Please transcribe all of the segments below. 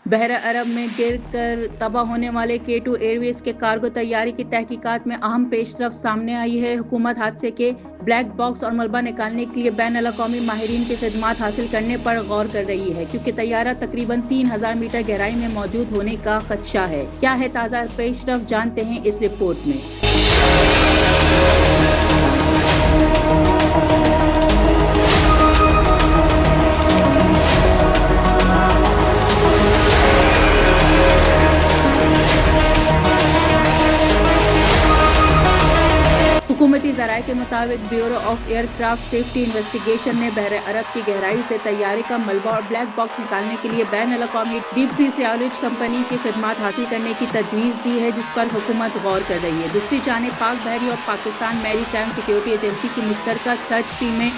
बहरा अरब में गिरकर तबाह होने वाले K2 एयरवेज के कार्गो तैयारी की तहकीकात में अहम पेशरफ्त सामने आई है। हुकूमत हादसे के ब्लैक बॉक्स और मलबा निकालने के लिए बैन अल-अक़वामी माहिरीन की खिदमात हासिल करने पर गौर कर रही है, क्योंकि तैयारा तकरीबन 3000 मीटर गहराई में मौजूद होने का खदशा है। क्या है ताज़ा पेशरफ्त, जानते हैं इस रिपोर्ट में। हुकूमती ज़राए के मुताबिक bureau of aircraft safety investigation ने बहरे अरब की गहराई से तैयारे का मलबा और ब्लैक बॉक्स निकालने के लिए बैन अल-अक़वामी डीप सी सैलूज कंपनी की खिदमात हासिल करने की तजवीज़ दी है, जिस पर हुकूमत गौर कर रही है। दूसरी जानिब पाक बहरी और Pakistan maritime security agency की मुश्तरका सर्च टीमें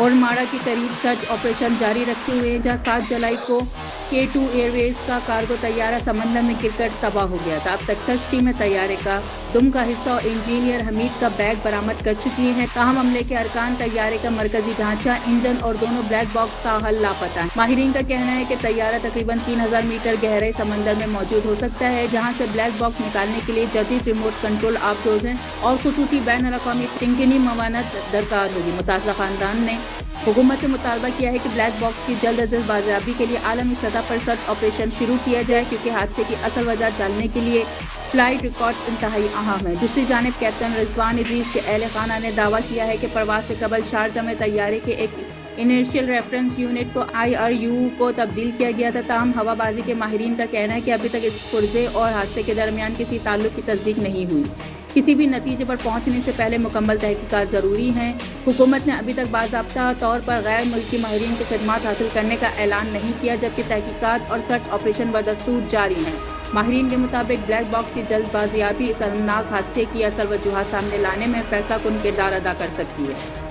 और माड़ा के करीब सर्च ऑपरेशन जारी रखे हुए हैं, जहां 7 जुलाई को K2 एयरवेज का कार्गो तैयारा समंदर में गिरकर तबाह हो गया था। अब तक सर्च टीमें तैयारे का दुम का हिस्सा और इंजीनियर हमीद का बैग बरामद कर चुकी हैं। ताहम हमले के अरकान, तैयारे का मरकजी ढांचा, इंजन और दोनों ब्लैक बॉक्स का हल लापता है। माहिरीन का कहना है कि तैयारा तकरीबन 3000 मीटर गहरे समंदर में मौजूद हो सकता है, जहाँ से ब्लैक बॉक्स निकालने के लिए जदीद रिमोट कंट्रोल आबदोज़ें और खुसूसी बैन अल-अक़वामी टेक्निकी मवानत दरकार होगी। मुतासरा खानदान ने हुकूमत से मुतालबा किया है कि ब्लैक बॉक्स की जल्द अज जल्द बाजियाबी के लिए आलमी सतह पर सर्च ऑपरेशन शुरू किया जाए, क्योंकि हादसे की असल वजह जानने के लिए फ्लाइट रिकॉर्ड इंतहाई अहम है। दूसरी जानिब कैप्टन रिजवान इदरीस के अहल खाना ने दावा किया है कि परवाज से कबल शारजा में तैयारे के एक इनिशियल रेफरेंस यूनिट को IRU को तब्दील किया गया था। ताहम हवाबाजी के माहिरीन का कहना है कि अभी तक इस पुर्जे और हादसे के दरमियान किसी ताल्लुक की तस्दीक नहीं हुई। किसी भी नतीजे पर पहुंचने से पहले मुकम्मल तहकीकात ज़रूरी हैं। हुकूमत ने अभी तक बाज़ाब्ता तौर पर गैर मुल्की माहिरीन की खिदमात हासिल करने का ऐलान नहीं किया, जबकि तहकीकात और सर्च ऑपरेशन बदस्तूर जारी हैं। माहिरीन के मुताबिक ब्लैक बॉक्स की जल्द बाजियाबी इस शर्मनाक हादसे की असल वजूहात सामने लाने में फैसला कुन किरदार अदा कर सकती है।